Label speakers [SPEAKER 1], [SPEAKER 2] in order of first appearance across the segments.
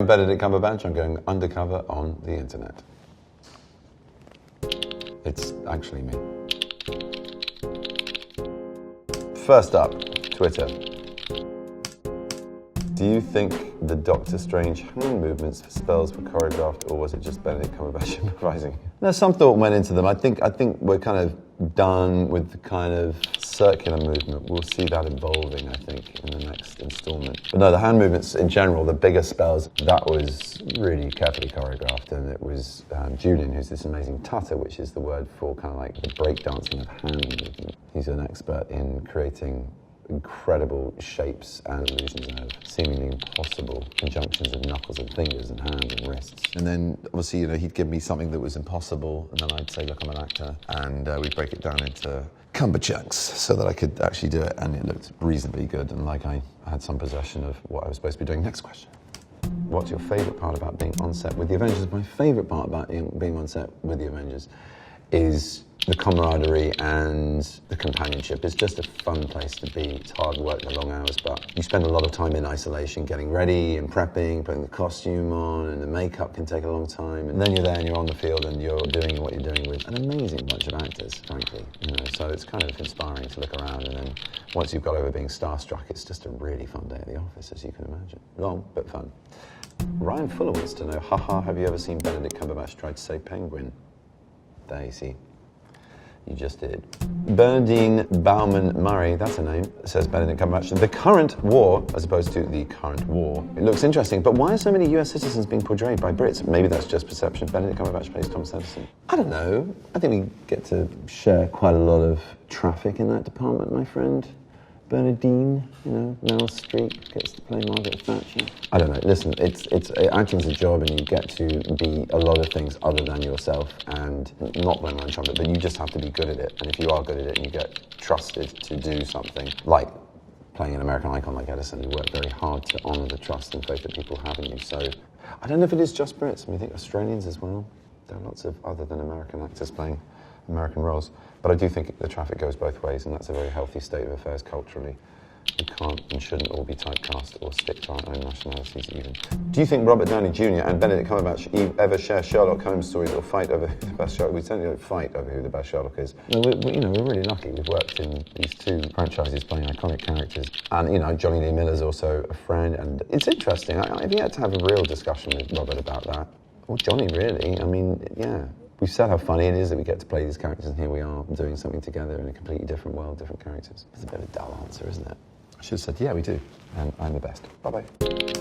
[SPEAKER 1] Benedict Cumberbatch, I'm going undercover on the internet. It's actually me. First up, Twitter. Do you think the Doctor Strange hand movements for spells were choreographed, or was it just Benedict Cumberbatch improvising? No, some thought went into them. I think we're kind of done with the kind of circular movement. We'll see that evolving, I think, in the next instalment. But no, the hand movements in general, the bigger spells, that was really carefully choreographed, and it was Julian, who's this amazing tutter, which is the word for kind of like the breakdancing of hand movement. He's an expert in creating incredible shapes and illusions of seemingly impossible conjunctions of knuckles and fingers and hands and wrists. And then obviously, he'd give me something that was impossible, and then I'd say, look, I'm an actor, and we'd break it down into cumber chunks so that I could actually do it, and it looked reasonably good, and like I had some possession of what I was supposed to be doing. Next question. What's your favourite part about being on set with the Avengers? My favourite part about being on set with the Avengers is the camaraderie and the companionship. It's just a fun place to be. It's hard work, the long hours, but you spend a lot of time in isolation getting ready and prepping, putting the costume on, and the makeup can take a long time. And then you're there and you're on the field and you're doing what you're doing with an amazing bunch of actors, frankly. So it's kind of inspiring to look around, and then once you've got over being starstruck, it's just a really fun day at the office, as you can imagine. Long, but fun. Ryan Fuller wants to know, haha, have you ever seen Benedict Cumberbatch try to say penguin? There you see. You just did. Bernadine Bauman-Murray, that's a name, says Benedict Cumberbatch. The current war, as opposed to the current war. It looks interesting, but why are so many US citizens being portrayed by Brits? Maybe that's just perception. Benedict Cumberbatch plays Thomas Edison. I don't know. I think we get to share quite a lot of traffic in that department, my friend. Bernadine, Meryl Streep gets to play Margaret Thatcher. I don't know, listen, acting's a job, and you get to be a lot of things other than yourself, and not blowing my own trumpet, but you just have to be good at it. And if you are good at it and you get trusted to do something, like playing an American icon like Edison, you work very hard to honour the trust and faith that people have in you. So I don't know if it is just Brits. I think Australians as well. There are lots of other than American actors playing American roles. But I do think the traffic goes both ways, and that's a very healthy state of affairs culturally. We can't and shouldn't all be typecast or stick to our own nationalities even. Do you think Robert Downey Jr. and Benedict Cumberbatch ever share Sherlock Holmes stories or fight over who the best Sherlock? We certainly don't fight over who the best Sherlock is. No, we're really lucky. We've worked in these two franchises playing iconic characters. And, Johnny Lee Miller's also a friend, and it's interesting. I've yet to have a real discussion with Robert about that. Or Johnny, really. I mean, yeah. We've said how funny it is that we get to play these characters, and here we are doing something together in a completely different world, different characters. It's a bit of a dull answer, isn't it? I should have said, yeah, we do. And I'm the best. Bye-bye.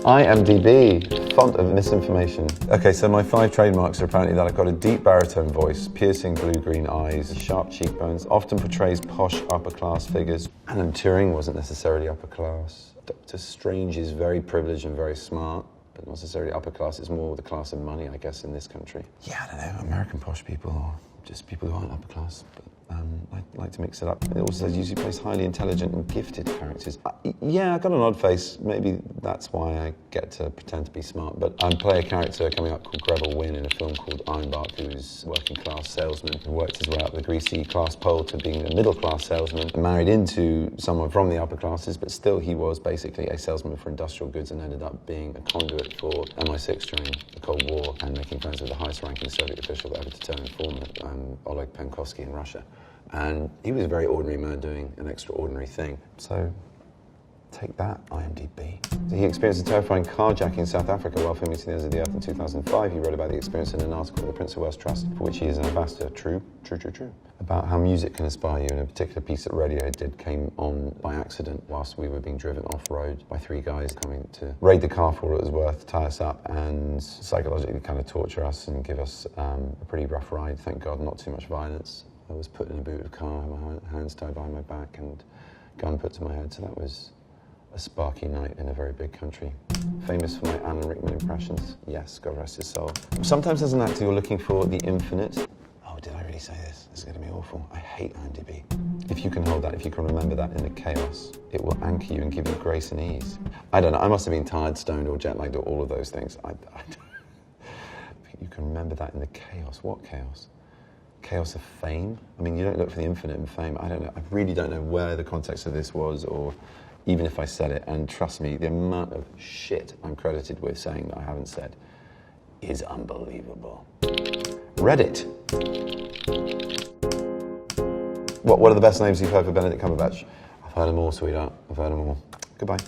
[SPEAKER 1] IMDb, font of misinformation. Okay, so my 5 trademarks are apparently that I've got a deep baritone voice, piercing blue-green eyes, sharp cheekbones, often portrays posh upper-class figures. Alan Turing wasn't necessarily upper-class. Doctor Strange is very privileged and very smart. But not necessarily upper class, it's more the class of money, I guess, in this country. Yeah, I don't know, American posh people, or just people who aren't upper class, but I like to mix it up. It also says usually plays highly intelligent and gifted characters. Yeah, I've got an odd face, maybe that's why I get to pretend to be smart, but I play a character coming up called Greville Wynn in a film called Ironbark, who's a working class salesman who worked his way up the greasy class pole to being a middle class salesman, married into someone from the upper classes, but still he was basically a salesman for industrial goods and ended up being a conduit for MI6 during the Cold War and making friends with the highest ranking Soviet official that ever to turn informant, Oleg Penkovsky in Russia. And he was a very ordinary man doing an extraordinary thing. So take that, IMDb. He experienced a terrifying carjacking in South Africa while filming To the Ends of the Earth in 2005. He wrote about the experience in an article for the Prince of Wales Trust, for which he is an ambassador. True. About how music can inspire you, and a particular piece that Radiohead did came on by accident whilst we were being driven off-road by 3 guys coming to raid the car for all it was worth, tie us up, and psychologically kind of torture us and give us a pretty rough ride. Thank God, not too much violence. I was put in a boot of a car, my hands tied behind my back and gun put to my head, so that was a sparky night in a very big country. Famous for my Alan Rickman impressions. Yes, God rest his soul. Sometimes as an actor you're looking for the infinite. Oh, did I really say this? This is going to be awful. I hate IMDb. If you can hold that, if you can remember that in the chaos, it will anchor you and give you grace and ease. I don't know, I must have been tired, stoned or jet-lagged or all of those things. I you can remember that in the chaos. What chaos? Chaos of fame? I mean, you don't look for the infinite in fame. I don't know. I really don't know where the context of this was, or even if I said it. And trust me, the amount of shit I'm credited with saying that I haven't said is unbelievable. Reddit. What are the best names you've heard for Benedict Cumberbatch? I've heard them all, sweetheart. I've heard them all. Goodbye.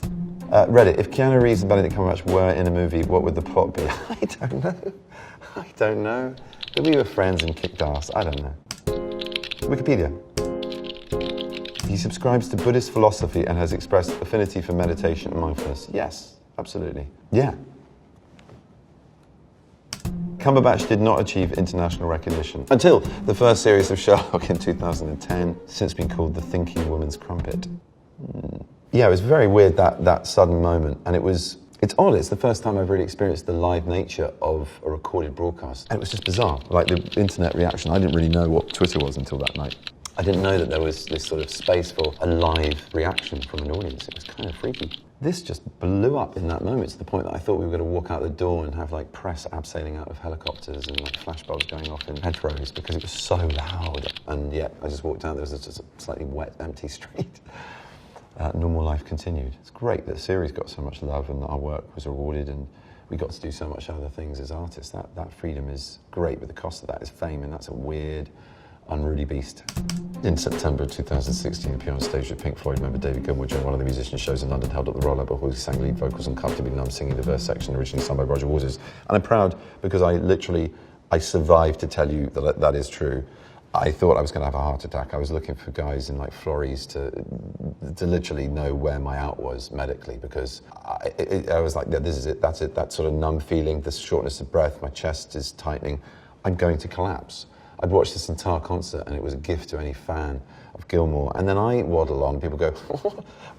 [SPEAKER 1] Reddit. If Keanu Reeves and Benedict Cumberbatch were in a movie, what would the plot be? I don't know. I don't know. Maybe we were friends and kicked ass. I don't know. Wikipedia. He subscribes to Buddhist philosophy and has expressed affinity for meditation and mindfulness. Yes, absolutely. Yeah. Cumberbatch did not achieve international recognition until the first series of Sherlock in 2010, since been called The Thinking Woman's Crumpet. Yeah, it was very weird, that sudden moment, and it's odd, it's the first time I've really experienced the live nature of a recorded broadcast. And it was just bizarre, like the internet reaction. I didn't really know what Twitter was until that night. I didn't know that there was this sort of space for a live reaction from an audience. It was kind of freaky. This just blew up in that moment to the point that I thought we were going to walk out the door and have like press abseiling out of helicopters and like flashbulbs going off in hedgerows because it was so loud. And yet I just walked out, there was just a slightly wet, empty street. Normal life continued. It's great that the series got so much love and that our work was rewarded and we got to do so much other things as artists. That freedom is great, but the cost of that is fame, and that's a weird, unruly beast. In September 2016, appeared on stage with Pink Floyd member David Gilmour during one of the musicians' shows in London, held up the Royal Albert Hall. He sang lead vocals on Comfortably Numb, singing the verse section originally sung by Roger Waters. And I'm proud because I survived to tell you that that is true. I thought I was going to have a heart attack. I was looking for guys in like Florries to literally know where my out was medically, because I was like, yeah, this is it, that's it, that sort of numb feeling, this shortness of breath, my chest is tightening, I'm going to collapse. I'd watched this entire concert and it was a gift to any fan of Gilmour. And then I waddle on, people go,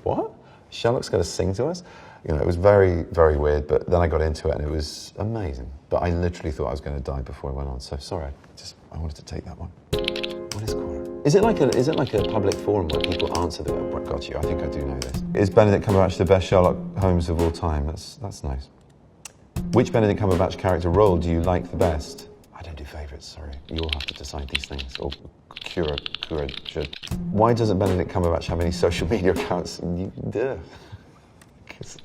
[SPEAKER 1] what? Sherlock's going to sing to us? You know, it was very, very weird, but then I got into it and it was amazing. But I literally thought I was going to die before I went on, so sorry, I wanted to take that one. What is Quora? Is it like a public forum where people answer the got you? I think I do know this. Is Benedict Cumberbatch the best Sherlock Holmes of all time? That's nice. Which Benedict Cumberbatch character role do you like the best? I don't do favourites, sorry. You'll have to decide these things. Or Kura should. Why doesn't Benedict Cumberbatch have any social media accounts? Because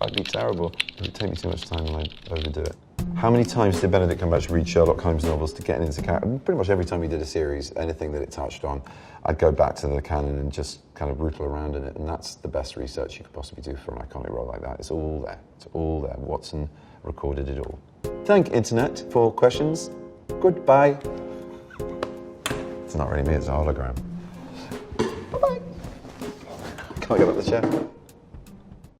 [SPEAKER 1] I'd be terrible. It would take me too much time and I'd overdo it. How many times did Benedict Cumberbatch read Sherlock Holmes novels to get into character? Pretty much every time he did a series, anything that it touched on, I'd go back to the canon and just kind of rootle around in it, and that's the best research you could possibly do for an iconic role like that. It's all there. It's all there. Watson recorded it all. Thank Internet for questions. Goodbye. It's not really me, it's a hologram. Bye-bye. Can I get up the chair?